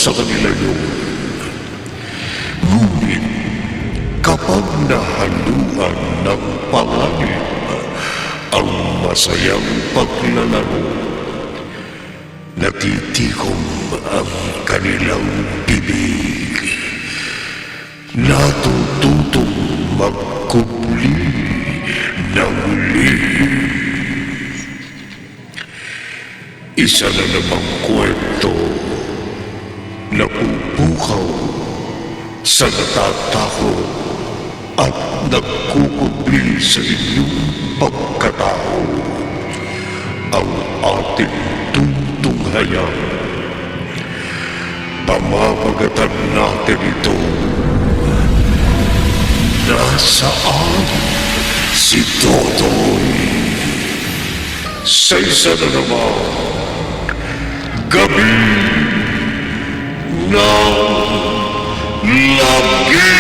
sa kanila yun. Ngunit kapag nahaluan ng panganib ang masayang paglalaro, natitikom ang kanilang bibig. Natututong magkubli ng lihim. Isa na namang kwento na pupukaw sa natatakot at nagkukubli sa inyong pagkatao. Ang ating tungtunghayang pamamagatan natin ito. Nasaan si Totoy? Sa isa na naman gabi ng lagi.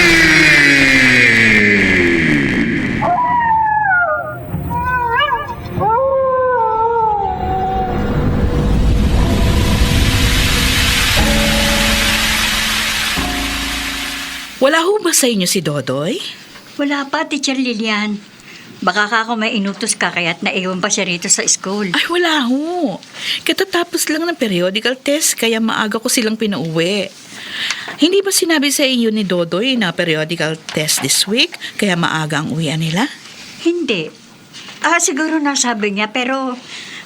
Wala ho ba sa inyo si Dodoy? Wala pa, Teacher Lilian. Baka ako may inutos ka kaya't naiwan pa siya rito sa school. Ay, wala ho. Katatapos lang ng periodical test kaya maaga ko silang pinauwi. Hindi ba sinabi sa inyo ni Dodoy na periodical test this week kaya maaga ang uwian nila? Hindi. Siguro nasabi niya pero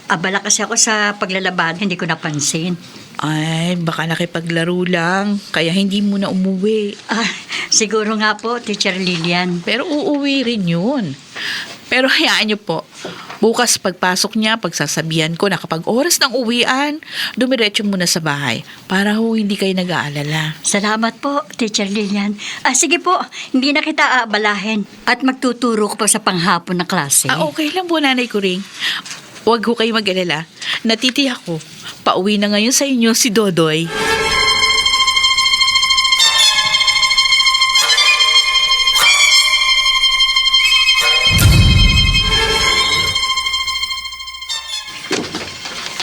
abala kasi ako sa paglalaban, hindi ko napansin. Ay, baka nakipaglaro lang kaya hindi mo na umuwi. Siguro nga po, Teacher Lilian. Pero uuwi rin yun. Pero hayaan niyo po, bukas pagpasok niya, pagsasabihan ko na kapag oras ng uwian, dumiretso muna sa bahay para ho hindi kayo nag-aalala. Salamat po, Teacher Lilian. Sige po, hindi na kita aabalahin at magtuturo ko pa sa panghapon na klase. Okay lang po, Nanay Kuring. Huwag ho kayo mag-alala. Natitiyak ko, pauwi na ngayon sa inyo si Dodoy.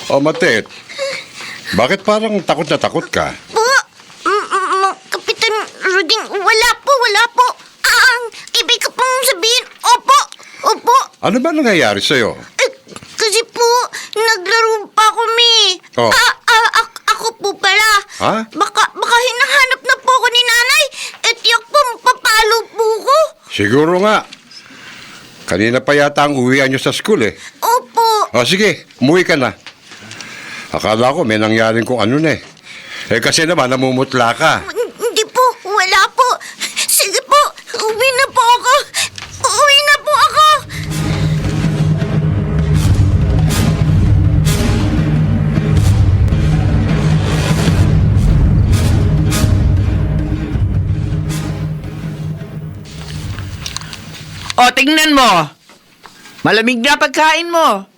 O, Matet, bakit parang takot na takot ka? Po, Kapitan Ruding, wala po. Ang ibig ko pong sabihin, opo. Ano ba nangyayari sa'yo? Kasi po, naglaro pa kami. Oh. Ako po pala. Ha? Baka hinahanap na po ako ni nanay. Tiyak po, mapapalo po ko. Siguro nga. Kanina pa yata ang uwian nyo sa school eh. Opo. O sige, umuwi ka na. Akala ko may nangyaring kung ano na eh. Kasi naman namumutla ka. Hindi po, wala po. Sige po, uwi na po ako. O, tingnan mo. Malamig na pagkain mo.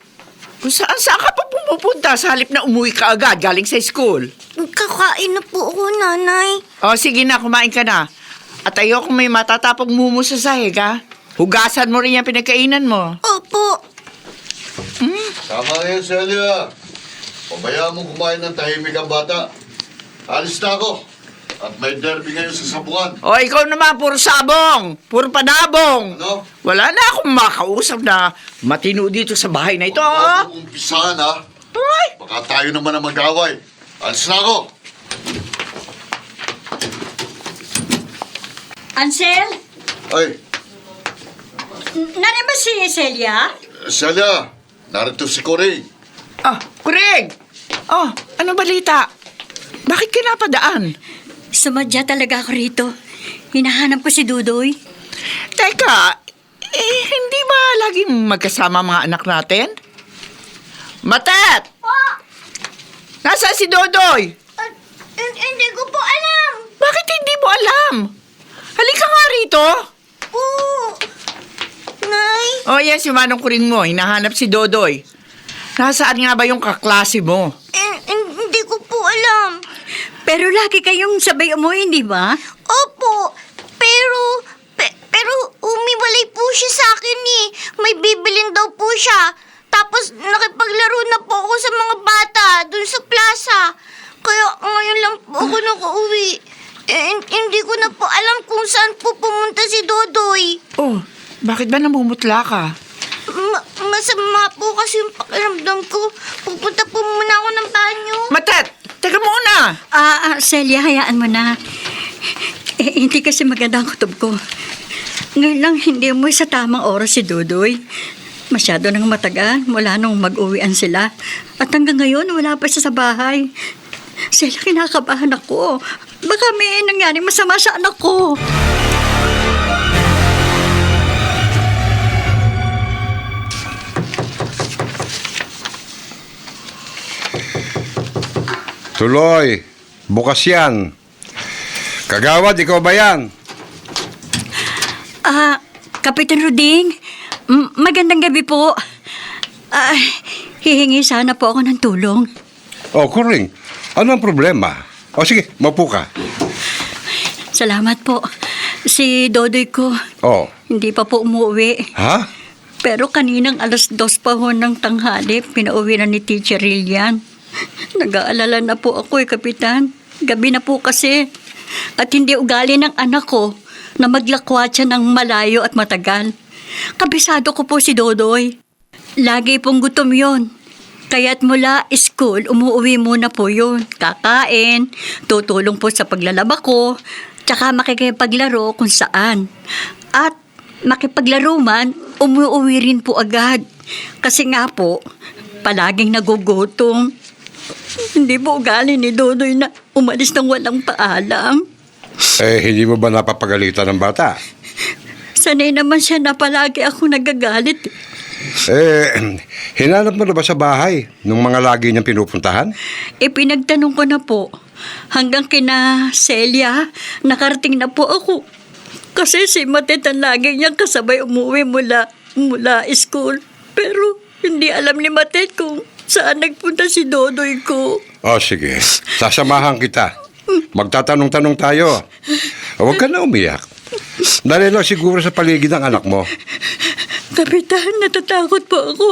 Kung saan ka pa pumupunta sa halip na umuwi ka agad galing sa school. Kakain na po ako, nanay. O, sige na, kumain ka na. At ayoko may matatapong mumo sa sahig, ha? Hugasan mo rin yung pinagkainan mo. Opo. Tama yan, Celia. Pabayaan mo kumain ng tahimik ang bata. Alis na ako. At may derby ngayon sa sabungan. O, ikaw naman, puro sabong. Puro padabong. Ano? Wala na akong makausap na matino dito sa bahay na ito, ha? Bago umpisahan, ha? Ay! Baka tayo naman ang mag-away. Alis na ako. Ansel? Ay, Nari ba si Celia? Celia, narito si Cory. Craig! Ano balita? Bakit ka napadaan? Sumadya talaga ako rito. Hinahanap ko si Dudoy. Teka, hindi ba laging magkasama mga anak natin? Matet! Nasaan si Dodoy? Hindi ko po alam. Bakit hindi mo alam? Halika nga rito. Nay? Yan si Manong Kuring mo. Hinahanap si Dodoy. Nasaan nga ba yung kaklase mo? Hindi ko po alam. Pero lagi kayong sabay umuwi, hindi ba? Opo, pero umiwalay po siya sa akin eh. May bibilin daw po siya. Tapos nakipaglaro na po ako sa mga bata dun sa plaza. Kaya ngayon lang po ako nakauwi. Hindi ko na po alam kung saan po pumunta si Dodoy. Oh, bakit ba namumutla ka? Masama po kasi yung pakiramdam ko. Pupunta po muna ako ng banyo. Matet, teka muna. Celia, hayaan mo na. Hindi kasi maganda ang kutob ko. Ngayon lang hindi mo sa tamang oras si Dodoy. Masyado nang matagal mula nung mag-uwian sila. At hanggang ngayon, wala pa siya sa bahay. Celia, kinakabahan ako. Baka may nangyaring masama sa anak ko. Tuloy, bukas yan. Kagawad, ikaw ba yan? Kapitan Ruding, magandang gabi po. Hihingi sana po ako ng tulong. Oh, Kuring, ano ang problema? O sige, maupo ka. Salamat po. Si Dodoy ko, Oh, hindi pa po umuwi. ha? Pero kaninang 2:00 pa ho ng tanghali, pinauwi na ni Teacher Lilian. Nag-aalala na po ako Kapitan. Gabi na po kasi. At hindi ugali ng anak ko na maglakwat siya ng malayo at matagal. Kabisado ko po si Dodoy. Lagi pong gutom yon. Kaya't mula school, umuwi muna po yun. Kakain, tutulong po sa paglalaba ko, tsaka makikipaglaro kung saan. At makipaglaro man, umuwi rin po agad. Kasi nga po, palaging nagugutom. Hindi po ugali ni Dodoy na umalis ng walang paalam. Hindi mo ba napapagalitan ng bata? Sanay naman siya na palagi ako nagagalit. Hinanap mo na ba sa bahay nung mga lagi niyang pinupuntahan? Pinagtanong ko na po. Hanggang kina Celia, nakarating na po ako. Kasi si Matet ang lagi niyang kasabay umuwi mula school. Pero hindi alam ni Matet kung saan nagpunta si Dodoy ko. Oh, sige. Sasamahan kita. Magtatanong-tanong tayo. Huwag ka na umiyak. Dali lang siguro sa paligid ng anak mo. Kapitan, natatakot po ako.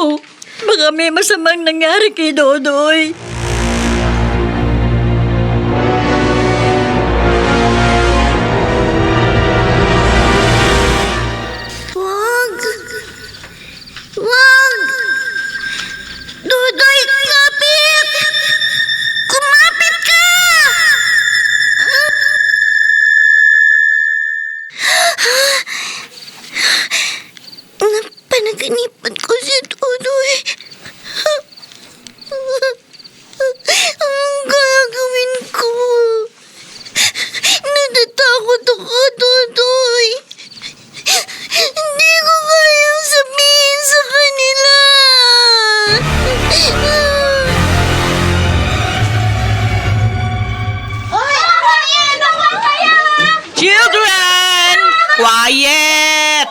Baka may masamang nangyari kay Dodoy. Wag! Wag! Dodoy, kapit! Kumapit ka! Napanaginipan ko si Dodoy. Anong gagawin ko? Natatakot ako, Dodoy. Hindi ko kayang sabihin sa kanila. Children! Quiet!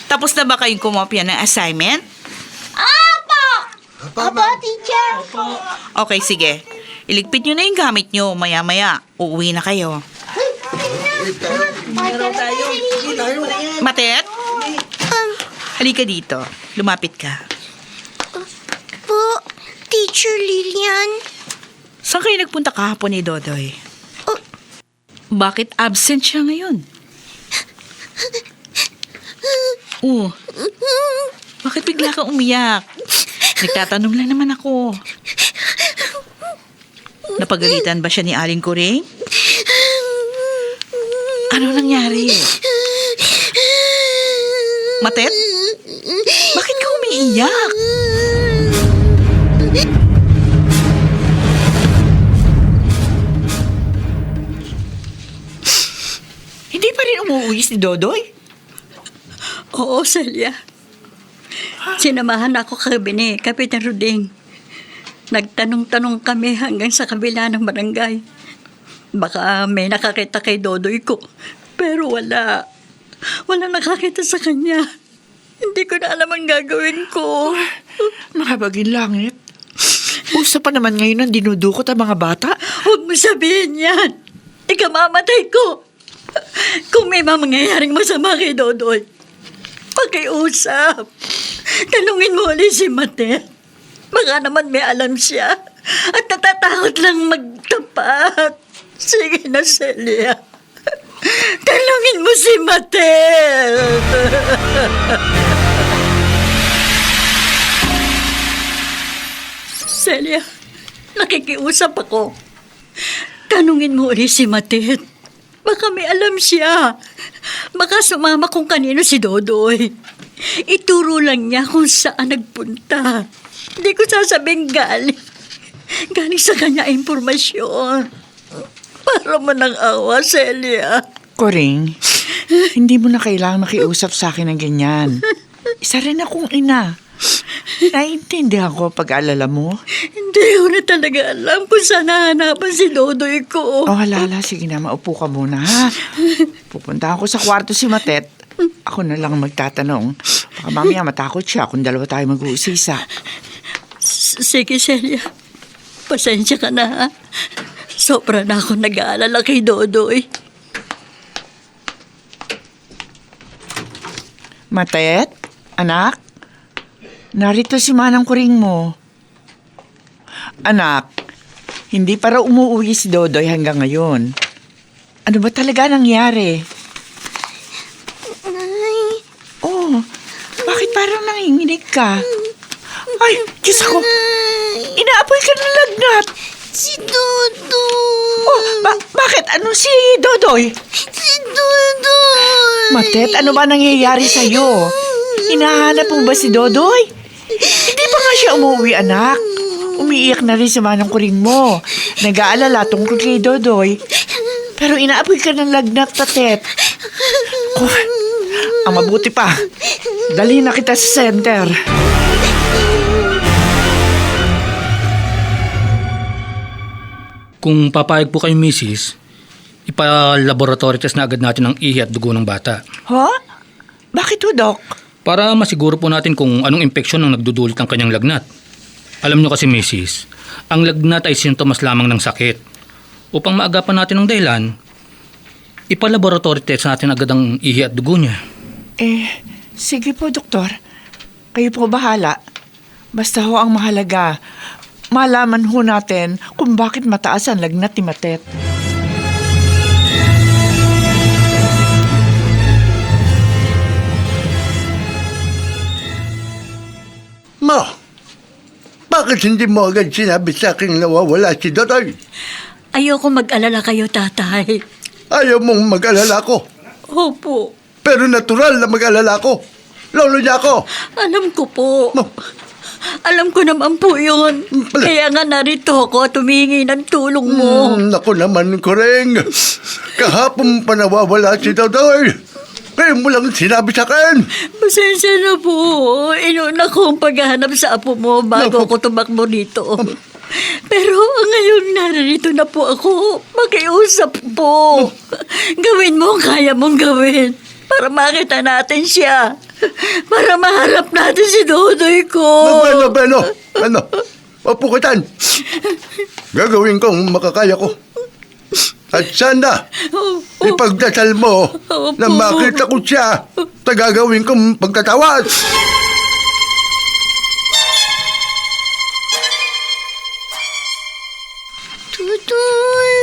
Tapos na ba kayong kumopya ng assignment? Apo, teacher. Okay, sige. Iligpit nyo na yung gamit nyo. Maya-maya, uuwi na kayo. Matet? Halika dito. Lumapit ka. Po, Teacher Lilian. Saan kayo nagpunta kahapon ni Dodoy? Bakit absent siya ngayon? Bakit bigla kang umiyak? Nagtatanong lang naman ako. Napagalitan ba siya ni Aling Kuring? Ano nangyari? Matet? Bakit ka umiiyak? Hindi pa rin umuwi si Dodoy? Oo, Celia. Sinamahan ako kagabi ni Kapitan Ruding. Nagtanong-tanong kami hanggang sa kabila ng barangay. Baka may nakakita kay Dodoy ko. Pero wala. Wala nakakita sa kanya. Hindi ko na alam ang gagawin ko. Nakabagin langit. Usa pa naman ngayon ang dinudukot ang mga bata. Huwag mo sabihin yan. Ikamamatay ko. Kung may mangyayaring masama kay Dodoy, pakiusap. Tanungin mo ulit si Matet. Baka naman may alam siya. At natatakot lang magtapat. Sige na, Celia. Talungin mo si Matet. Celia, nakikiusap ako. Tanungin mo ulit si Matet. Baka may alam siya. Baka sumama kung kanino si Dodoy. Ituro lang niya kung saan nagpunta. Hindi ko sasabing galing. Galing sa kanya impormasyon. Para mo ng awa, Celia. Koring, hindi mo na kailangang makiusap sa akin ng ganyan. Isa rin akong ina. Naiintindihan ko pag-alala mo. Hindi ko na talaga alam kung saan nahanapan si Dodoy ko. Oh, halala. Sige na, maupo ka muna, ha? Pupunta ako sa kwarto si Matet. Ako na lang magtatanong. Baka mamaya matakot siya kung dalawa tayo mag-uusisa. Sige, Celia. Pasensya ka na, ha? Sobra na ako nag-aalala kay Dodoy. Matet? Anak? Narito si Manang Kuring mo. Anak, hindi para umuwi si Dodoy hanggang ngayon. Ano ba talaga nangyari? Nay, Oh, bakit parang nanginginig ka? Ay, Diyos ko! Inaapoy ka ng lagnat! si Dodoy. Oh, bakit? Ano si Dodoy? Si Dodoy. Matet, ano ba nangyayari sa'yo? Hinahanap mo ba si Dodoy? Hindi pa nga siya umuwi, anak. Umiiyak na rin si Manang Kuring mo. Nag-aalala tungkol kay Dodoy. Pero inaapoy ka ng lagnat, Tatet. Oh, ang mabuti pa. Dali na kita sa center. Kung papayag po kayo, Mrs., ipa-laboratory test na agad natin ang ihi at dugo ng bata. Ha? Bakit ho, Doc? Para masiguro po natin kung anong impeksyon ang nagdudulot ng kanyang lagnat. Alam nyo kasi, Mrs., ang lagnat ay sintomas lamang ng sakit. Upang maagapan natin ang dahilan, ipa-laboratory test natin agad ang ihi at dugo niya. Sige po, Doktor. Kayo po bahala. Basta ho ang mahalaga, malaman ho natin kung bakit mataas ang lagnat ni Matet. Ma, bakit hindi mo agad sinabi sa akin nawawala si Dodoy? Ayoko mag-alala kayo, tatay. Ayaw mong mag-alala ko. Opo. Pero natural na mag-alala ko. Lolo niya ako. Alam ko po. Ma, Alam ko naman po yun. Pala. Kaya nga narito ako at humingi ng tulong mo. Naku naman, Kuring. Kahapon pa nawawala si Dodoy. Ngayon mo lang sinabi sa akin. Pasensya na po. Inuna ko ang paghahanap sa apo mo bago ako tumakbo dito. Pero ngayon narito na po ako. Makiusap po. Gawin mo ang kaya mong gawin para makita natin siya. Para maharap natin si Dodoy ko. Ano? Mapukutan. Gagawin kong makakaya ko. At sana, ipagdasal mo na makita ko siya sa gagawin kong pagtatawad. Dodoy,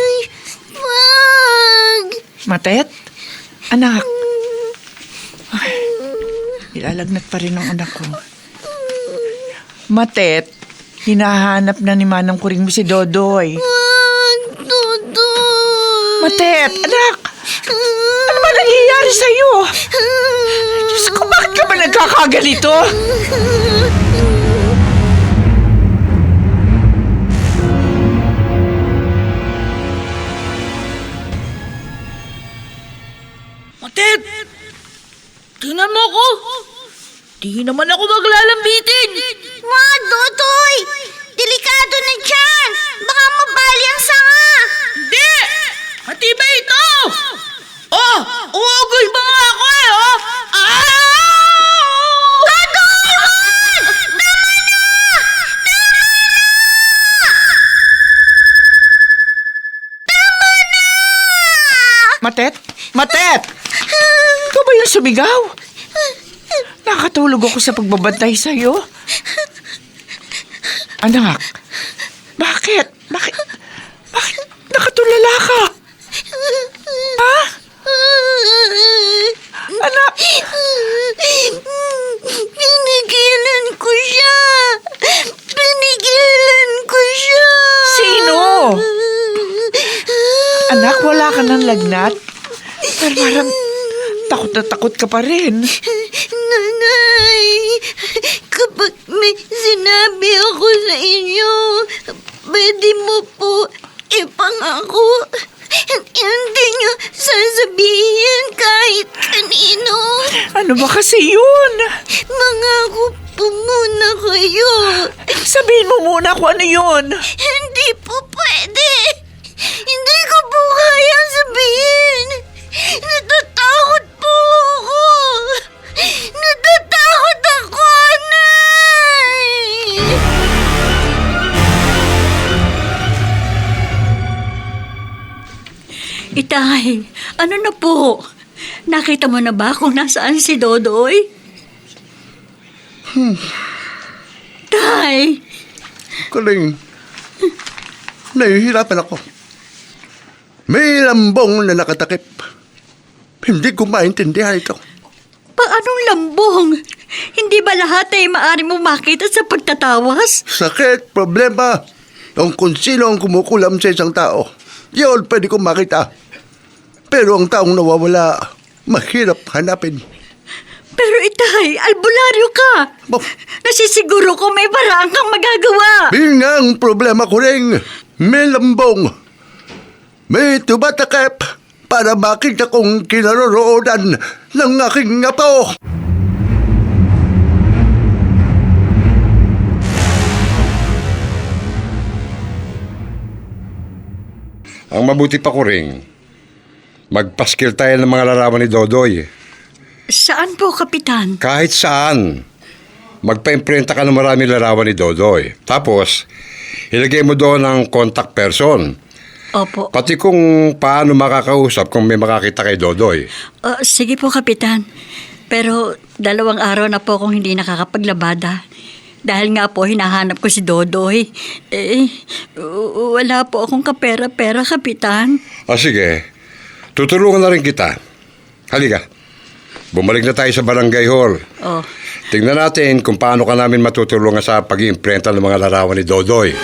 wag. Matet? Anak? Ay, ilalagnat pa rin ang anak ko. Matet, hinahanap na ni Manang Kuring mo si Dodoy. Wag, Dodoy. Matet, anak! Ano ba nangyayari sa'yo? Diyos ko, bakit ka ba nagkakagalito? Matet! Tingnan mo ako! Di naman ako maglalambitin! Wag, Dodoy. Delikado na dyan. Baka mabali ang sanga. Hindi! Matibay ito! Oh! Uugoy ba nga ako eh, oh? Dodoy, wag! Tama na! Matet? Matet! Ikaw ba yung sumigaw? Nakatulog ako sa pagbabantay sa'yo. Anak, Bakit? Bakit nakatulala ka? Ha? Anak! Pinigilan ko siya! Pinigilan ko siya! Sino? Anak, wala ka ng lagnat? Pero parang takot na takot ka pa rin. Nanay, kapag may sinabi ako sa inyo, pwede mo po ipangako. Hindi niyo sasabihin kahit kanino. Ano ba kasi yun? Mangako po muna kayo. Sabihin mo muna kung ano yun. Hindi po pwede. Hindi ko po kayang sabihin. Natatakot po ako. Natatakot ako, Nay. Itay, ano na po? Nakita mo na ba kung nasaan si Dodoy? Tay, Kuling, nahihirapan ako. May lambong na nakatakip. Hindi ko maintindihan ito. paanong lambong? Hindi ba lahat ay maaari mo makita sa pagtatawas? Sakit, problema, o kung sino ang kumukulam sa isang tao. Yun, pwede kong makita. Pero ang taong nawawala, mahirap hanapin. Pero itay, albularyo ka. Bo- Nasisiguro ko may paraan kang magagawa. Yun nga ang problema ko rin. May lambong. May tumatakip para makita kong kinaroroonan ng aking apo. Ang mabuti pa ko rin, magpaskil tayo ng mga larawan ni Dodoy. Saan po, Kapitan? Kahit saan. Magpa-imprenta ka ng maraming larawan ni Dodoy. Tapos, ilagay mo doon ang contact person. Opo. Pati kung paano makakausap kung may makakita kay Dodoy. Sige po, Kapitan. Pero 2 araw na po akong hindi nakakapaglabada. Dahil nga po, hinahanap ko si Dodoy. Wala po akong kapera-pera, Kapitan. Sige, tutulungan na rin kita. Halika, bumalik na tayo sa barangay hall. Oh. Tingnan natin kung paano ka namin matutulungan sa pag-iimprenta ng mga larawan ni Dodoy.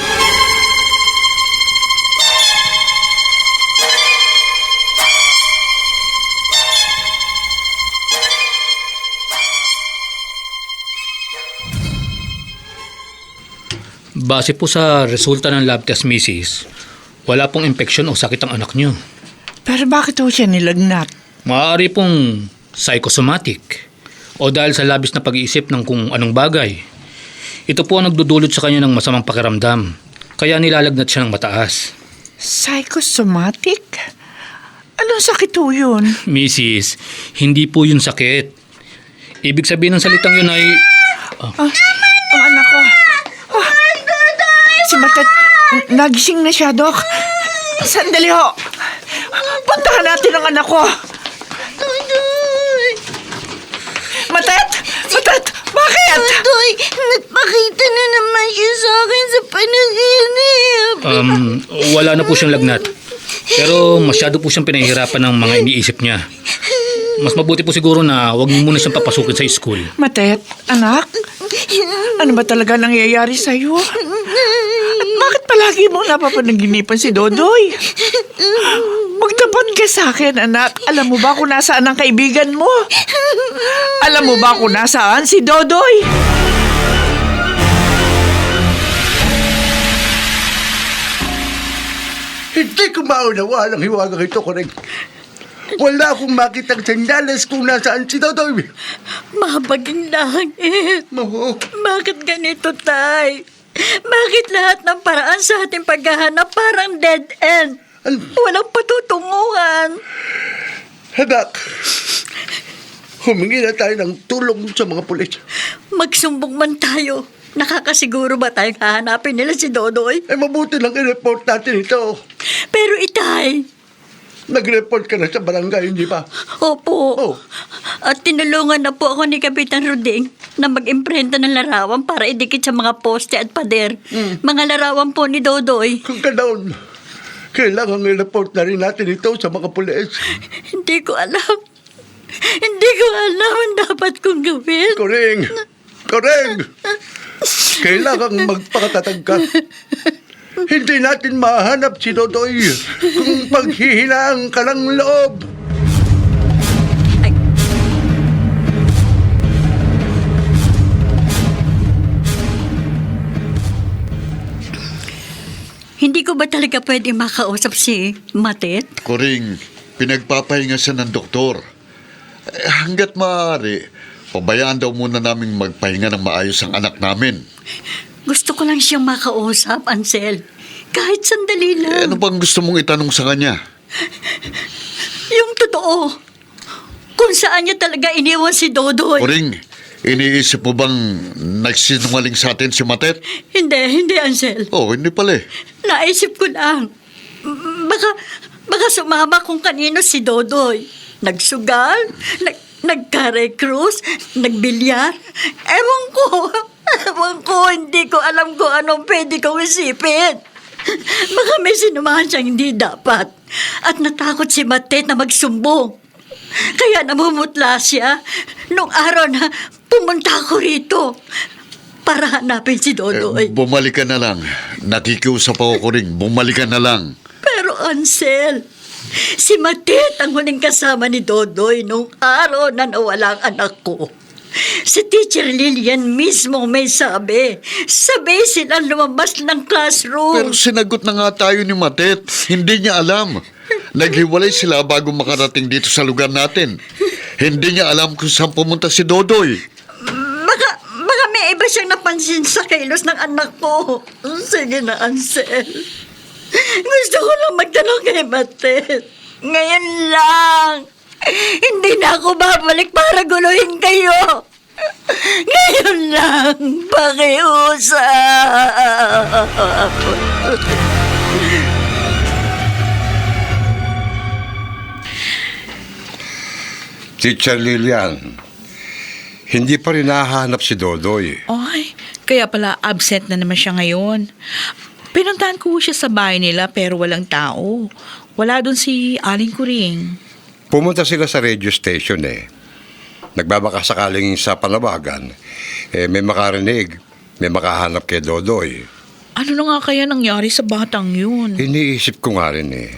Base po sa resulta ng lab test, Mrs., wala pong impeksyon o sakit ang anak niyo. Pero bakit ho siya nilagnat? Maaari pong psychosomatic o dahil sa labis na pag-iisip ng kung anong bagay. Ito po ang nagdudulot sa kanya ng masamang pakiramdam, kaya nilalagnat siya ng mataas. Psychosomatic? Anong sakit ho yun? Mrs., hindi po yun sakit. Ibig sabihin ng salitang yun ay... Ang anak ko. Si Matet, nagising na siya, Dok. Sandali ho. Puntahan natin ang anak ko. Dodoy! Matet! Matet! Bakit? Dodoy, nagpakita na naman siya sa akin sa panaginip. Wala na po siyang lagnat. Pero masyado po siyang pinahihirapan ng mga iniisip niya. Mas mabuti po siguro na huwag niyo muna siyang papasukin sa school. Matet, anak? Ano ba talaga nangyayari sa'yo? At bakit palagi mo napapanaginipan si Dodoy? Magtapat ka sa akin, anak. Alam mo ba kung nasaan ang kaibigan mo? Alam mo ba kung nasaan si Dodoy? Hindi ko maunawa ng hiwagang ito ko rin. Wala akong makitang sandales kung nasaan si Dodoy. Mabaging langit. Oo. Bakit ganito, Tay? Bakit lahat ng paraan sa ating paghahanap parang dead end? Walang patutunguhan. Anak, humingi na tayo ng tulong sa mga pulis. Magsumbong man tayo. Nakakasiguro ba tayong hahanapin nila si Dodoy? Mabuti lang i-report natin ito. Pero Itay, Nag-report ka na sa barangay, hindi ba? opo. Oh. At tinulungan na po ako ni Kapitan Ruding na mag-imprenta ng larawan para idikit sa mga poste at pader. Mga larawan po ni Dodoy. Kung ganoon, kailangan i-report na rin natin ito sa mga pulis. Hindi ko alam. Hindi ko alam ang dapat kong gawin. Koreng! Kailangan magpakatatag ka. Hindi natin mahanap si Dodoy kung paghihinaan ka ng loob. Hindi ko ba talaga pwede makausap si Matet? Kuring, pinagpapahinga siya ng doktor. Hanggat maaari, pabayaan daw muna namin magpahinga ng maayos ang anak namin. Gusto ko lang siyang makausap, Ansel. Kahit sandali lang. Ano bang gusto mong itanong sa kanya? Yung totoo. Kung saan niya talaga iniwan si Dodoy. Kuring, iniisip mo bang nagsinungaling sa atin si Matet? Hindi, Ansel. Oh, hindi pala eh. Naisip ko lang. Baka sumama kung kanino si Dodoy. Nagsugal, nagka-recruise, nagbilyar. Ewan ko, hindi ko alam kung anong pwede kong isipin. Baka may sinumahan siyang hindi dapat. At natakot si Matet na magsumbong. Kaya namumutla siya nung araw na pumunta ako rito para hanapin si Dodoy. Bumalik ka na lang. Nakikiusap ako, Kuring. Bumalik ka na lang. Pero Ansel, si Matet ang huling kasama ni Dodoy nung araw na nawala ang anak ko. Si Teacher Lilian mismo may sabi. Sabay silang lumabas ng classroom. Pero sinagot na nga tayo ni Matet. Hindi niya alam. Naghiwalay sila bago makarating dito sa lugar natin. Hindi niya alam kung saan pumunta si Dodoy. Baka may iba siyang napansin sa kilos ng anak ko. Sige na, Ansel. Gusto ko lang magtanong kay Matet. Ngayon lang. Hindi na ako babalik para guluhin kayo. Ngayon lang, pakiusap. Teacher Lilian, hindi pa rin nahahanap si Dodoy. Ay, kaya pala absent na naman siya ngayon. Pinuntahan ko siya sa bahay nila pero walang tao. Wala doon si Aling Kuring. Pumunta sila sa radio station eh. Nagbabaka sakaling sa panawagan, may makarinig, may makahanap kay Dodoy. Ano na nga kaya nangyari sa batang yun? Iniisip ko nga rin eh.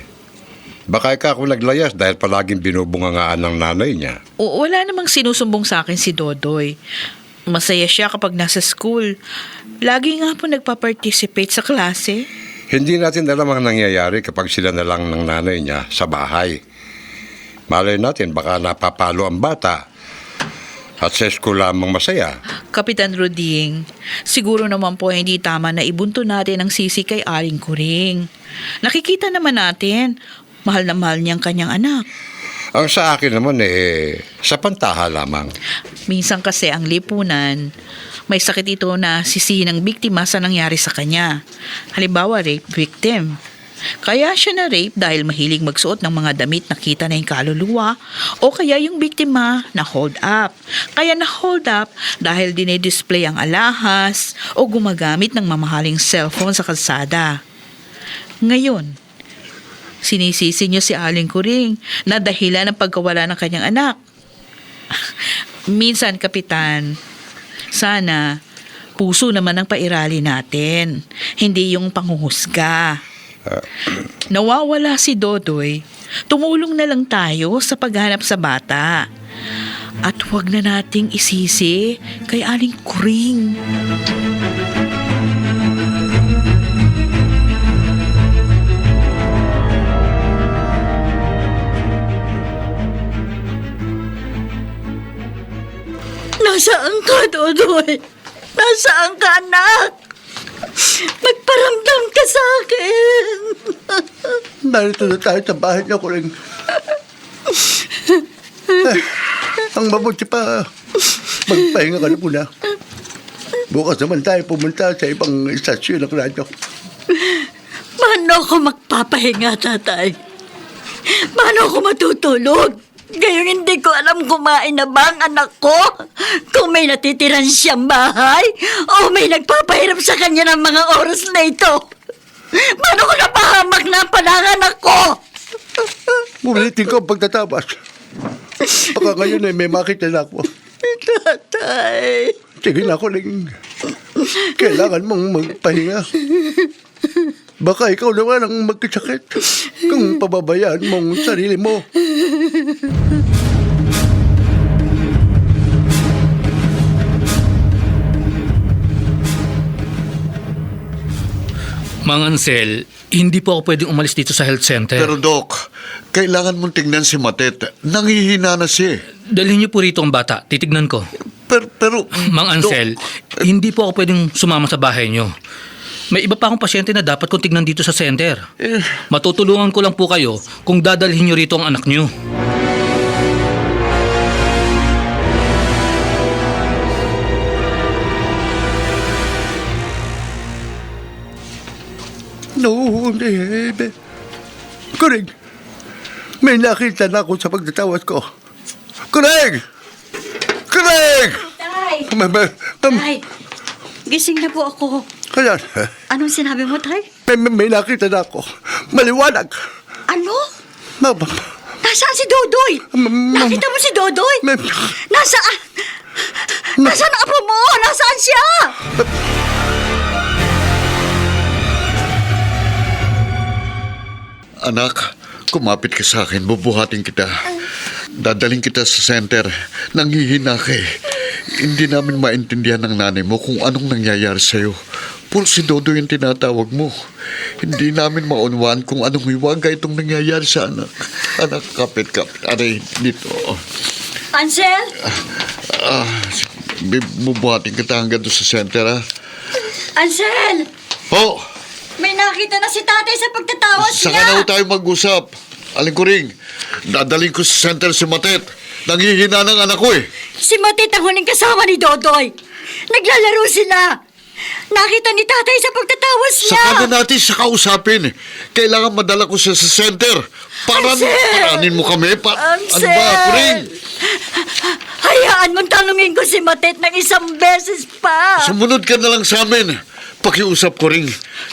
Baka ikaw naglayas dahil palaging binubungangaan ng nanay niya. O, wala namang sinusumbong sa akin si Dodoy. Masaya siya kapag nasa school. Lagi nga po nagpa-participate sa klase. Hindi natin alam ang nangyayari kapag sila na lang ng nanay niya sa bahay. Malay natin baka napapalo ang bata at sa school lamang masaya. Kapitan Ruding, siguro naman po hindi tama na ibunto natin ang sisi kay Aling Kuring. Nakikita naman natin, mahal na mahal niyang kanyang anak. Ang sa akin naman sa pantaha lamang. Minsan kasi ang lipunan, may sakit ito na sisihin ng biktima sa nangyari sa kanya. Halimbawa, rape victim. Kaya siya na-rape dahil mahilig magsuot ng mga damit na kita na yung kaluluwa o kaya yung biktima na hold up. Kaya na-hold up dahil dinidisplay ang alahas o gumagamit ng mamahaling cellphone sa kalsada. Ngayon, sinisisi niyo si Aling Kuring na dahilan ng pagkawala ng kanyang anak. Minsan, Kapitan, sana puso naman ang pairali natin, hindi yung panghuhusga. Nawawala si Dodoy, tumulong na lang tayo sa paghanap sa bata. At huwag na nating isisi kay Aling Kuring. Nasaan ka, Dodoy? Nasaan ka, anak? Magparamdam ka sa akin. Narito na tayo sa bahay niya, Kuring. Ang mabuti pa, magpahinga ka na muna. Bukas naman tayo pumunta sa ibang istasyon ng radyo. Paano ako magpapahinga, tatay? Paano ako matutulog? Ngayong hindi ko alam kumain na ba ang anak ko? Kung may natitiran siyang bahay o may nagpapahirap sa kanya ng mga oras na ito. Paano ko napahamak na ang pananganak ko? Ulitin ko ang pagtatapos. Baka ngayon ay may makita na ako. Tatay. Sige na, Kuring. Kailangan mong magpahinga. Baka ikaw naman ang magkasakit kung pababayaan mong sarili mo. Mang Ansel, hindi po ako pwedeng umalis dito sa health center. Pero Doc, kailangan mong tingnan si Matet. Nangihina na siya. Dalhin niyo po rito ang bata. Titignan ko. Pero Mang Ansel, hindi po ako pwedeng sumama sa bahay niyo. May iba pa akong pasyente na dapat kong tignan dito sa center. Matutulungan ko lang po kayo kung dadalhin niyo rito ang anak niyo. No, hindi. Kuring, may nakita na ako sa pagtatawad ko. Kuring! Kuring! Tay! May Tay! Gising na po ako. Kaya, Anong sinabi mo, Tay? may nakita na ako. Maliwanag. Ano? Mama, Nasaan si Dodoy? Nakita mo si Dodoy? Nasaan? Nasaan ang apo mo? Nasaan siya? anak, kumapit ka sa akin. Bubuhatin kita. Dadaling kita sa center. Nanghihina ka eh. Hindi namin maintindihan ng nanay mo kung anong nangyayari sa'yo. Puro si Dodo yung tinatawag mo. Hindi namin maunawaan kung anong hiwaga itong nangyayari sa anak. Anak, kapit. Aray, dito. Ansel? Bubuhatin kita hanggang doon sa center, ha? Ansel! Oh! May nakita na si tatay sa pagtatawas Saka niya. na ho tayo mag-usap. Aling ko ring, dadaling ko sa center si Matet. Nanghihina ng anak ko eh. Si Matit ang huling kasama ni Dodoy. Naglalaro sila. Nakita ni tatay sa pagtatawas niya. Saka na natin siya kausapin. Kailangan madala ko siya sa center. Paranin mo kami. Ano ba, Kuring? Hayaan mong tanungin ko si Matit ng isang beses pa. Sumunod ka na lang sa amin. Pakiusap ko rin.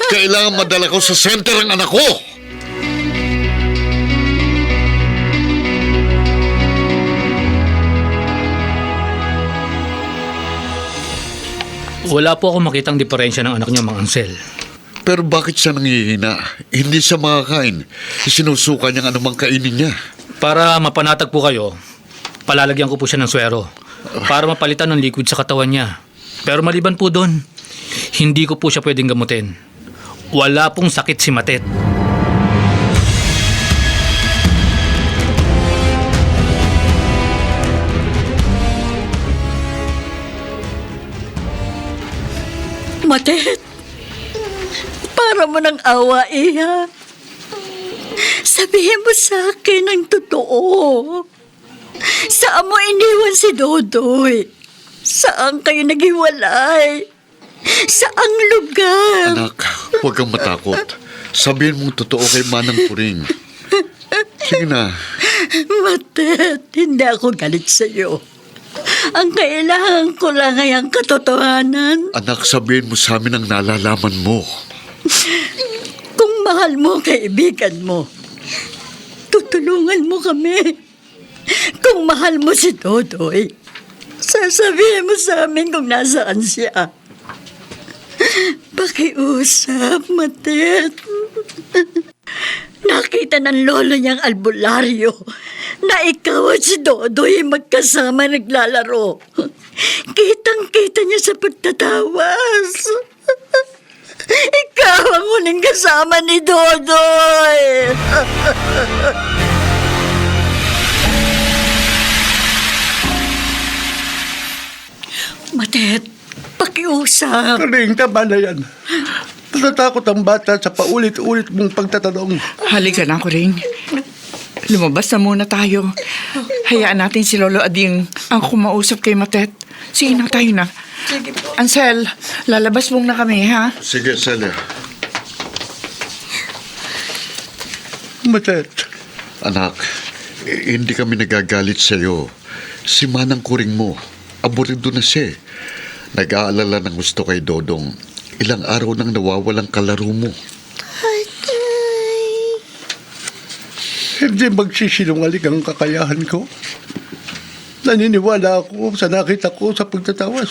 Kailangan madala ko sa center ang anak ko. Wala po ako makitang diferensya ng anak niyo, Mang Ansel. Pero bakit siya nanghihina? Hindi siya makakain. Sinusuka niyang anumang kainin niya. Para mapanatag po kayo, palalagyan ko po siya ng swero para mapalitan ng liquid sa katawan niya. Pero maliban po doon, hindi ko po siya pwedeng gamutin. Wala pong sakit si Matet. Matet, para mo ng awa, Iha. Sabihin mo sa akin ang totoo. Saan mo iniwan si Dodoy? Saan kayo naghiwalay? Saang lugar? Anak, huwag kang matakot. Sabihin mong totoo kay Manang Puring. Sige na. Matet, hindi ako galit sa'yo. Ang kailangan ko lang ay ang katotohanan. Anak, sabihin mo sa amin ang nalalaman mo. Kung mahal mo ang kaibigan mo, tutulungan mo kami. Kung mahal mo si Dodoy, sasabihin mo sa amin kung nasaan siya. Pakiusap, Matet. Nakita ng lolo niyang albularyo na ikaw at si Dodoy magkasama naglalaro. Kitang-kita niya sa pagtatawas. Ikaw ang huling kasama ni Dodoy. Matet, pakiusap. Kuring, tama na yan. Natatakot ang bata sa paulit-ulit mong pagtatanong. Halika na, Kuring. Lumabas na muna tayo. Hayaan natin si Lolo Ading ang kumausap kay Matet. Sige na, tayo na. Sige po. Ansel, lalabas muna kami, ha? Sige, Celia. Matet, Anak, Hindi kami nagagalit sa'yo. Si Manang Kuring mo, aburido na siya. Nag-aalala ng gusto kay Dodong. Ilang araw nang nawawalang kalaro mo. Tatay. Hindi magsisinungaling ang kakayahan ko. Naniniwala ako sa nakita ko sa pagtatawas.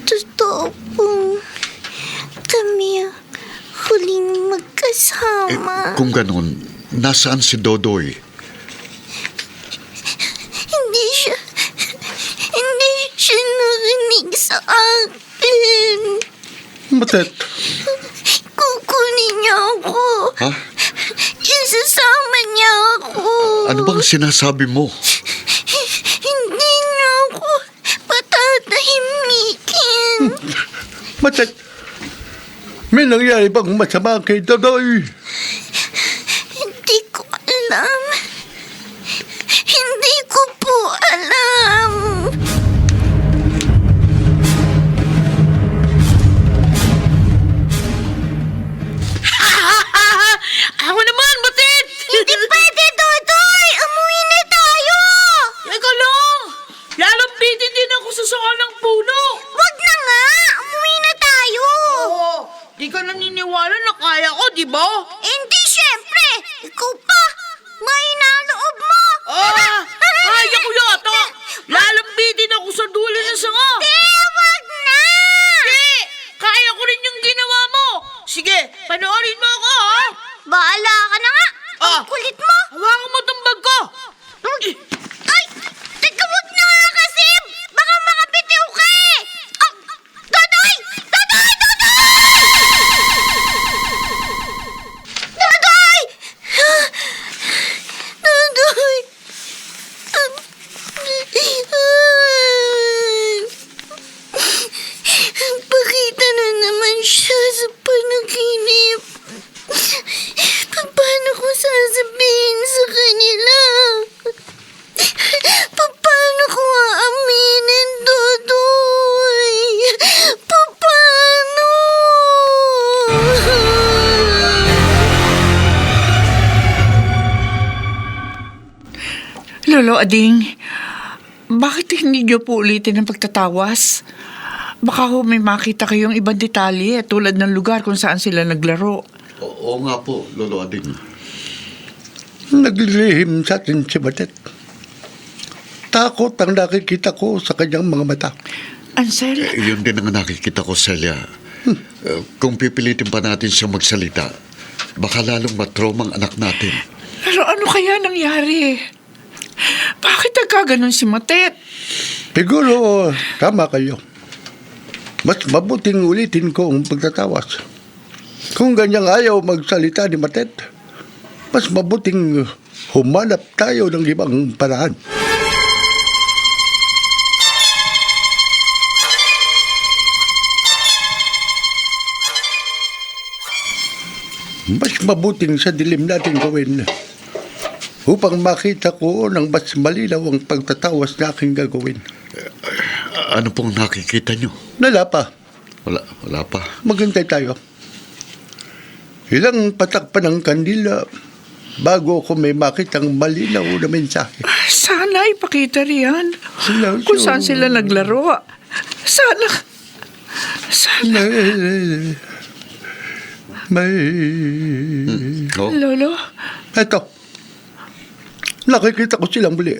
Totoo po. Kami ang huling magkasama. Kung ganun, nasaan si Dodoy? Hindi siya narinig sa akin. Matet, Kukunin niya ako. Ha? Isasama niya ako. Ano bang sinasabi mo? Hindi niya ako patatahimikin. Matet, may nangyari bang masama kay Dodoy? Hindi ko alam. Hindi ko po alam. Ako naman, Matit! Hindi pwede, Dodoy! Umuwi na tayo! Eka lang! Lalambitin din ako sa sanga ng puno! Wag na nga! Umuwi na tayo! Oo, di ka naniniwala na kaya ko, di ba? Hindi, syempre! Ikaw pa! May naloob mo! Kaya ko yata! Lalambitin ako sa dulo ng sanga! Wag na! Hindi! Kaya ko rin yung ginawa mo! Sige, panoorin mo ako, ha? Bahala ka na nga! Ang kulit mo! Hawakan mo tong bag ko! Ay! Teka, wag na nga kasi! Baka makabitiw ka eh! Oh, Dodoy! Dodoy! Dodoy! Dodoy! Dodoy! Pakita na naman siya sa panaginip. Paano ko sasabihin sa kanila? Paano ko aaminin, Dodoy? Paano? Lolo Ading, bakit hindi niyo po ulitin ang pagtatawas? Baka ho may makita kayong ibang detalye tulad ng lugar kung saan sila naglaro. Oo nga po, Lolo Ading. Naglilihim sa atin si Matet. Takot ang nakikita ko sa kanyang mga mata. Ansel, Yun din ang nakikita ko, Celia. Kung pipilitin pa natin siya magsalita, baka lalong matrauma ang anak natin. pero ano kaya nangyari? Bakit nagkaganon si Matet? Siguro, tama kayo. Mas mabuting ulitin ko ang pagtatawas. Kung ganyang ayaw magsalita ni Matet, mas mabuting humanap tayo ng ibang paraan. Mas mabuting sa dilim natin gawin upang makita ko ng mas malinaw ang pagtatawas na aking gagawin. Ano pong nakikita nyo? Wala pa. Wala pa. Maghintay tayo. Ilang patak pa ng kandila bago ako may makitang malinaw na mensahe. Sana ipakita riyan Hello, kung saan sila naglaro. Sana. May... Oh, Lolo, Eto. Nakikita ko silang muli.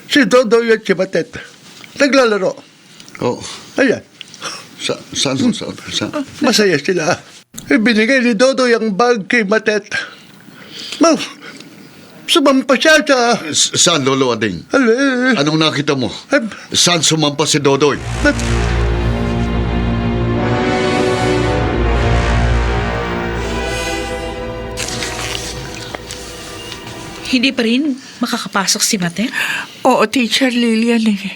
Si Dodoy at si Matet. Naglalaro. oh. Ayan. Saan? Masaya sila. Ibinigay ni Dodoy ang bag kay Matet. Sumampa siya sa... Saan, Lolo Ading? Ala, Anong nakita mo? Saan sumampa si Dodoy? Hindi pa rin makakapasok si Matet? oo, Teacher Lilian eh.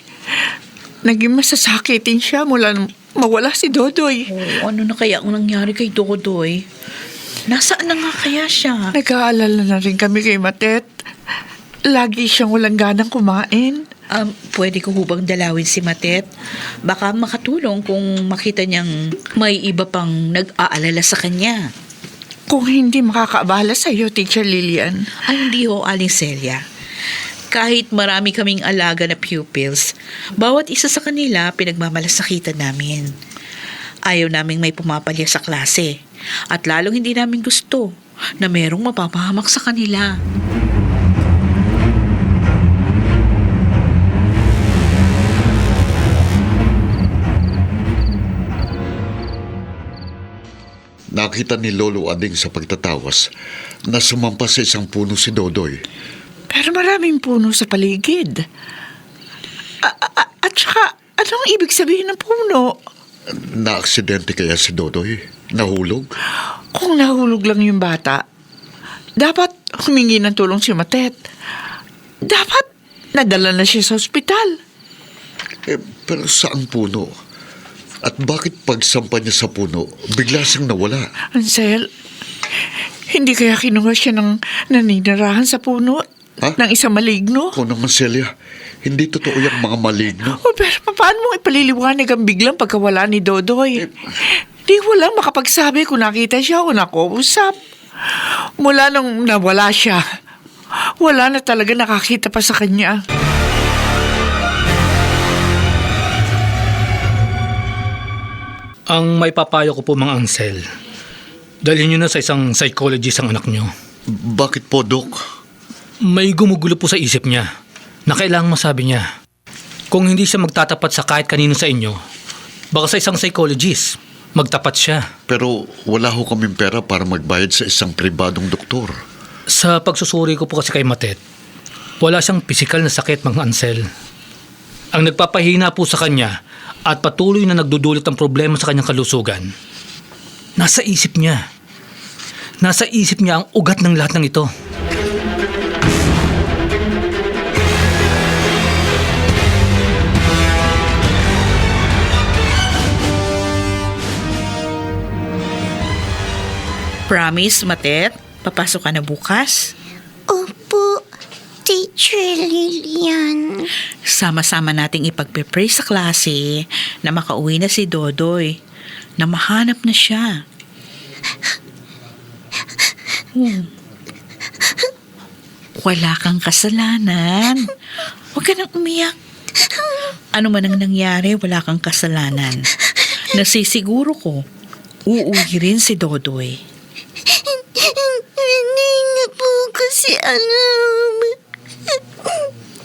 Naging masasakitin siya mula nung mawala si Dodoy. Oh, ano na kaya ang nangyari kay Dodoy? Nasaan na nga kaya siya? Nag-aalala na rin kami kay Matet. Lagi siyang walang ganang kumain. Pwede ko hubang dalawin si Matet? Baka makatulong kung makita niyang may iba pang nag-aalala sa kanya. kung hindi makakaabala sa'yo, Teacher Lilian. Ay, hindi ho, Aling Celia. Kahit marami kaming alaga na pupils, bawat isa sa kanila pinagmamalasakitan namin. Ayaw naming may pumapalya sa klase. At lalong hindi namin gusto na merong mapapahamak sa kanila. Nakita ni Lolo Ading sa pagtatawas na sumampas sa isang puno si Dodoy. Pero maraming puno sa paligid. At saka, anong ibig sabihin ng puno? Na-aksidente kaya si Dodoy? Nahulog? Kung nahulog lang yung bata, dapat humingi ng tulong si Matet. Dapat nadala na siya sa ospital. Pero saan puno? At bakit pagsampa niya sa puno, bigla siyang nawala? Ansel, hindi kaya kinuha siya ng naninirahan sa puno Ha? ng isang maligno? Kung naman, Celia, hindi totoo yung mga maligno. Oh, pero paano mo ipaliliwanag ang biglang pagkawala ni Dodoy? Di walang makapagsabi kung nakita siya o nakuusap. Mula nung nawala siya, wala na talaga nakakita pa sa kanya. Ang may papayo ko po mga Ansel, dalhin nyo na sa isang psychologist ang anak nyo. Bakit po, Dok? May gumugulo po sa isip niya na kailangang masabi niya. Kung hindi siya magtatapat sa kahit kanino sa inyo, baka sa isang psychologist, magtapat siya. Pero wala ho kaming pera para magbayad sa isang pribadong doktor. Sa pagsusuri ko po kasi kay Matet, wala siyang pisikal na sakit mga Ansel. Ang nagpapahina po sa kanya at patuloy na nagdudulot ng problema sa kanyang kalusugan, nasa isip niya. Nasa isip niya ang ugat ng lahat ng ito. Promise, Matet? Papasok ka na bukas? Opo, Teacher Lilian. Sama-sama nating ipagpe-pray sa klase na makauwi na si Dodoy, na mahanap na siya. Wala kang kasalanan. Huwag ka nang umiyak. Ano man ang nangyari, wala kang kasalanan. Nasisiguro ko, uuwi rin si Dodoy. Hindi niyo po kasi alam.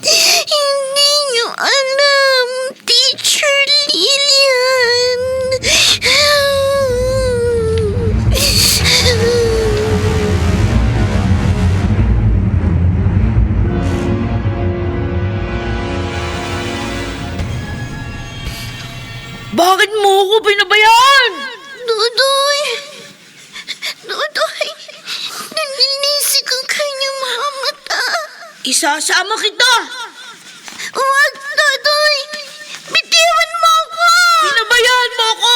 Hindi niyo alam, Teacher Lilian. Bakit mo ako pinabayaan? Dudoy! Dudoy! Naninisig ang kanyang mga mata. Isasama kita! Huwag, Dudoy! Bitiwan mo ako! Pinabayaan mo ako!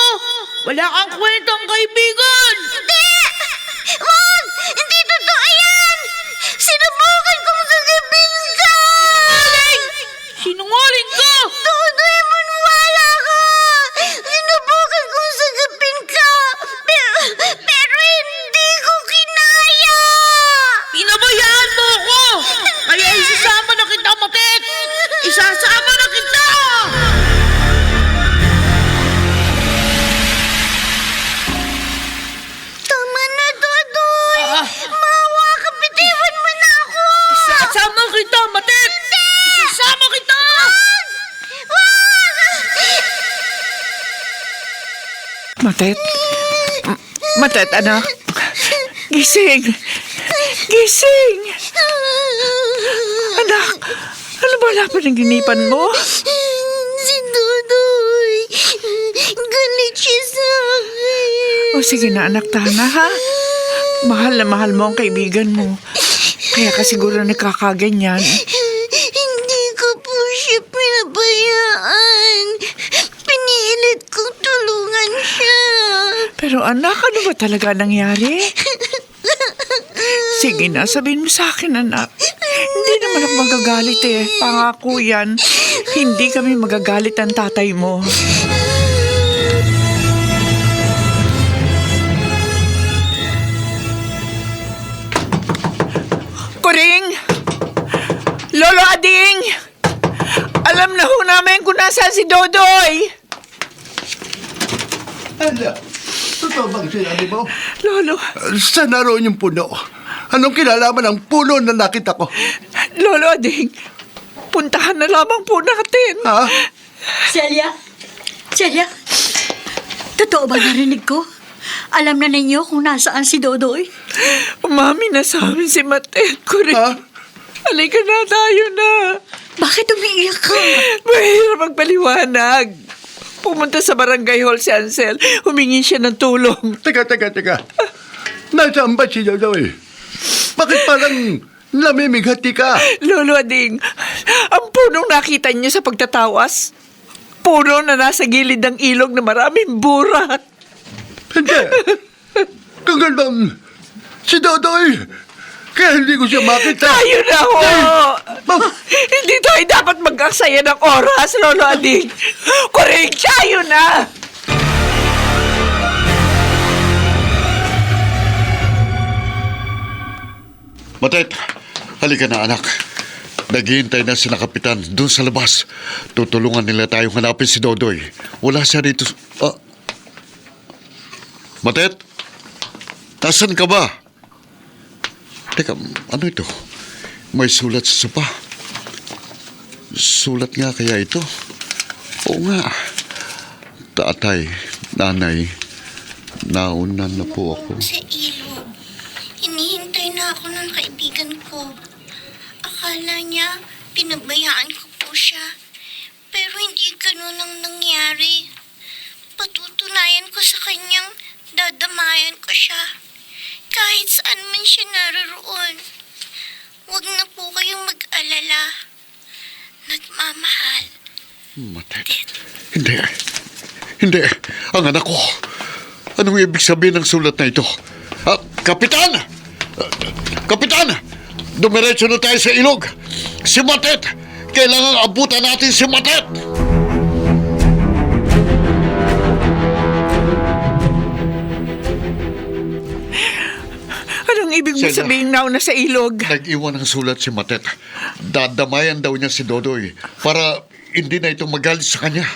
Wala kang kwentang kaibigan! Hindi! Huwag! Hindi totoo yan! Sinubukan kong sagipin ka! Sinungaling ka! Dudoy, maniwala ka! Sinubukan kong sagipin ka! Pero hindi ko kinaya! Pinabayaan mo ako! Kaya isasama na kita, Matet! Isasama na kita! Tama na, Dudoy! Maawa ka, bitiwan mo na ako! Isasama kita, Matet! Isasama kita! Matet? Matet, anak. Gising! Gising! Anak, ano ba laban ng ginipan mo? Si Dudoy! Galit siya sa akin! O sige na, anak, tana ha? Mahal na mahal mo ang kaibigan mo. Kaya ka siguro nagkakaganyan. Hindi ko po siya pinabayaan. Pinilit kong tulungan siya. Pero anak, ano ba talaga nangyari? Sige na, sabihin mo sa akin, anak. Hindi naman ako magagalit eh. Pangako yan. Hindi kami magagalit ang tatay mo. Kuring! Lolo Ading! Alam na ho namin kung nasaan si Dodoy! Ala, totoo bang sinabi mo? Lolo, Saan naroon yung puno? Anong kinalaman ng puno na nakita ko? Lolo Ading, puntahan na lamang po natin. Ha? Celia? Celia? Totoo ba narinig ko? Alam na ninyo kung nasaan si Dodoy? Umami na sa amin si Matet, Kuring. Ha? Halika na, tayo na. Bakit umiiyak ka? Mahirap magpaliwanag. Pumunta sa barangay hall si Ansel. Humingi siya ng tulong. Teka. Nasaan ba si Dodoy? Bakit parang namimighati ka? Lolo Ading, ang punong nakita niyo sa pagtatawas, puno na nasa gilid ng ilog na maraming burat. Hindi. Kung ganun, si Dodoy, kaya hindi ko siya makita. Tayo na ho! Hindi tayo dapat mag-aksaya ng oras, Lolo Ading. Kuring, tayo na! Matet, halika na anak. Naghihintay na si Kapitan doon sa labas. Tutulungan nila tayong hanapin si Dodoy. Wala siya rito. Matet? Nasaan ka ba? Teka, ano ito? May sulat sa sopa. Sulat nga kaya ito? Oo nga. Tatay, nanay, nauna na po ako. Sa ilog. Hinihintay na ako ng kaibigan ko. Akala niya, pinabayaan ko po siya. Pero hindi ganun ang nangyari. Patutunayan ko sa kanyang dadamayan ko siya. Kahit saan man siya naroon. Huwag na po kayong mag-alala. Nagmamahal. Matet. Hindi. Ang anak ko. Anong ibig sabihin ng sulat na ito? Kapitan! Kapitan! Dumiretso na tayo sa ilog. Si Matet! Kailangan abutan natin si Matet! Anong ibig mo Celia. sabihin nauna sa ilog? Nag-iwan ng sulat si Matet. Dadamayan daw niya si Dodoy para hindi na ito magalit sa kanya.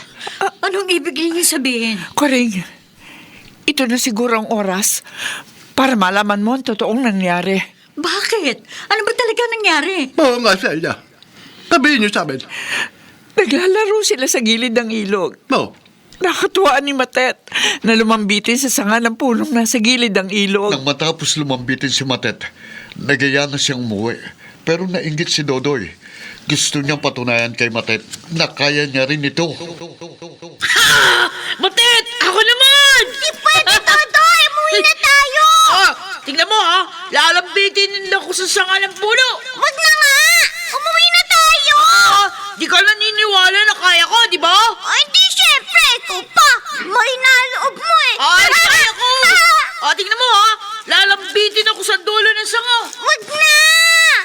Anong ibig niyo sabihin? Kuring, ito na siguro ang oras para malaman mo ang totoong nangyari. Bakit? Ano ba talaga nangyari? Oo nga, Celia. Sabihin niyo sa amin. Naglalaro sila sa gilid ng ilog. No. Nakatuwaan ni Matet na lumambitin sa sanga ng punong nasa gilid ng ilog. Nang matapos lumambitin si Matet, nagaya na siyang umuwi. Pero nainggit si Dodoy. Gusto niyang patunayan kay Matet na kaya niya rin ito. Matet! Ako naman! Di pwede, Totoy! Umuwi na tayo! Tingnan mo lalambitin nila ko sa sanga ng puno. Wag na nga! Umuwi na tayo! Di ka naniniwala na kaya ko, di ba? Ay, di syempre! Ikaw pa! Mahinaloob mo eh! Ay, kaya ko! Tingnan mo lalambitin ako sa dulo ng sanga. Wag na!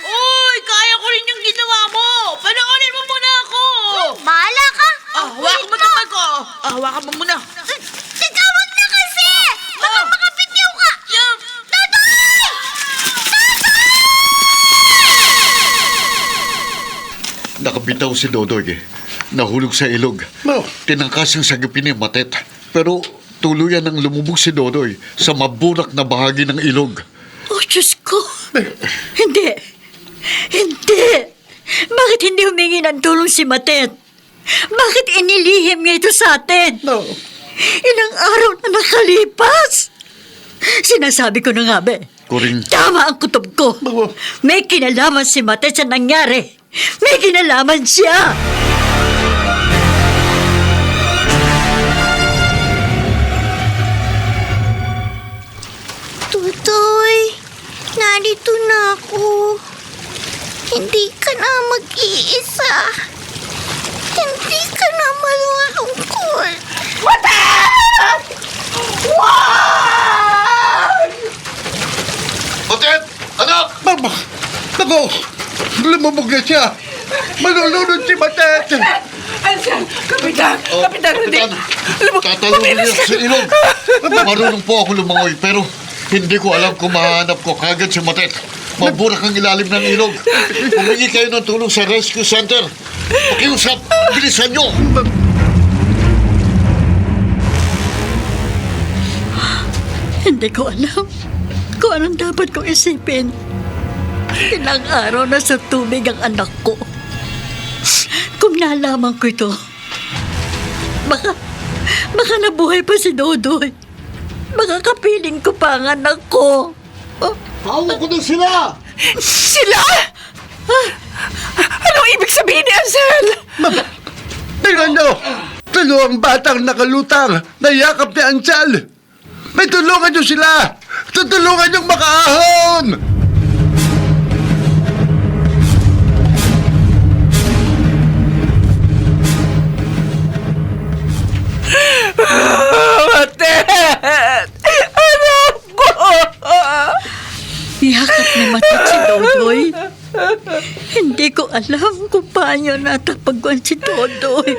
Uy, kaya ko rin yung ginawa mo. Pananganin mo muna ako. Bahala ka! Hawakan mo naman ko. Hawakan mo muna. Teka, wag na kasi! Baka makapitiw ka! Totoy! Nakabitaw si Dodoy. Nahulog sa ilog. No. Tinangkas ang sagipin ni Matet. Pero tuluyan ang lumubog si Dodoy sa mabunak na bahagi ng ilog. Oh, Diyos ko. Hindi. Bakit hindi humingi ng tulong si Matet? Bakit inilihim niya ito sa atin? No. Ilang araw na nakalipas. Sinasabi ko na nga, Kuring, Tama ang kutob ko. May kinalaman si Matet sa nangyari. May kinalaman siya. Totoy, narito na ako. Hindi ka na mag-iisa. Hindi ka na malulungkot. Matet! Anak! Mama! Naku! Lumubog na siya! Malulunod si Matet! Ansel! Kapitan! Kapitan, hindi! Tatalong niya sa ilog. Marunong po ako lumangoy pero hindi ko alam kung mahanap ko kagad si Matet. Maburak ang ilalim ng ilog. Humingi kayo ng tulong sa rescue center. Pakiusap, bilisan nyo! Hindi ko alam kung anong dapat kong isipin. Ilang araw na sa tubig ang anak ko. Kung nalaman ko ito, baka nabuhay pa si Dodoy. Baka kapiling ko pa ang anak ko. Hawak ko na sila! Sila? Anong ibig sabihin ni Ansel? Tingnan nyo! Dalawang batang nakalutang, nayakap ni Ansel. May tulungan nyo sila! Tutulungan nyo makaahon! Matet! Anak ko! Yakap ni Matit si Dodoy. Hindi ko alam kung paano natapagwan si Dodoy.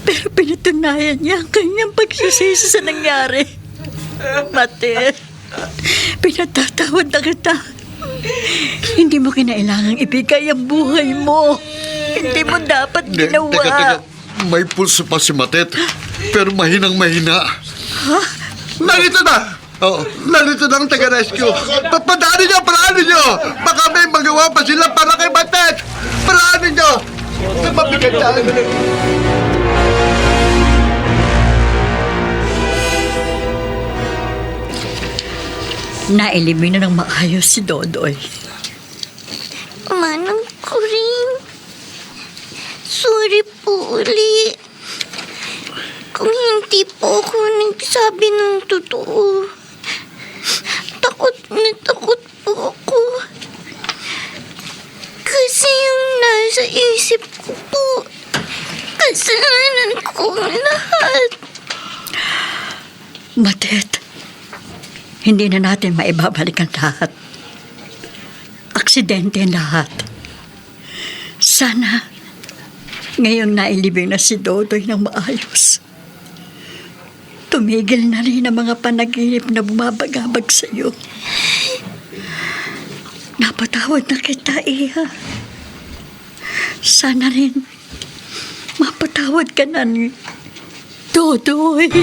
Pero pinatunayan niya ang kanyang pagsisisi sa nangyari. Matit, pinatatawad na kita. Hindi mo kinailangang ibigay ang buhay mo. Hindi mo dapat ginawa. Teka. May pulso pa si Matet, pero mahinang-mahina. Narito na! Oo. Narito na ang taga-rescue. Papadaanin nyo! Paraanin nyo! Baka may magawa pa sila para kay Matet! Paraanin nyo! Sa mabigat dyan! Naelimin na ng maayos si Dodoy. Manang Kuring, sorry po uli. Kung hindi po ako nagsabi ng totoo, takot na takot po ako. Kasi yung nasa isip ko po, kasalanan ko ang lahat. Matet, hindi na natin maibabalik ang lahat. Aksidente ang lahat. Sana, ngayong nailibing na si Dodoy ng maayos. Tumigil na rin ang mga panaginip na bumabagabag sa iyo. Napatawad na kita, Iha. Sana rin, mapatawad ka na ni Dodoy.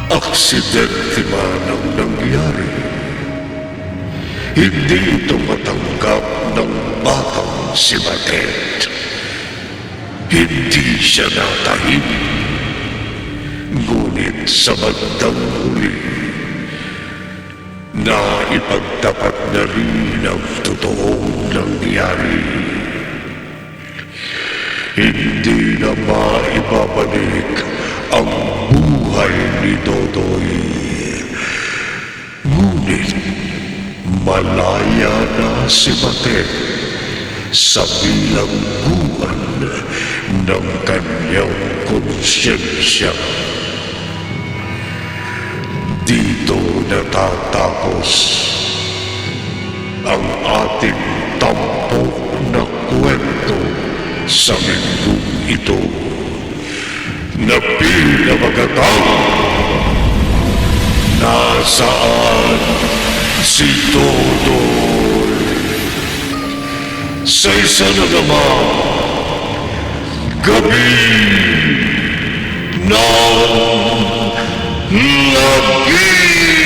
Aksidente man ang nangyari. Hindi ito matanggap ng batang si Matet. Hindi siya natahimik. Ngunit sa bandang huli, naipagtapat na rin ang totoong nangyari. Hindi na maibabalik ang buhay ni Dodoy. Ngunit malaya na si Matet sa bilangguan ng kanyang konsyensya. Dito natatapos ang ating tampok na kwento sa linggong ito na pinamagatang Nasaan si Dodoy? Sa isa na naman gabi ng lagi.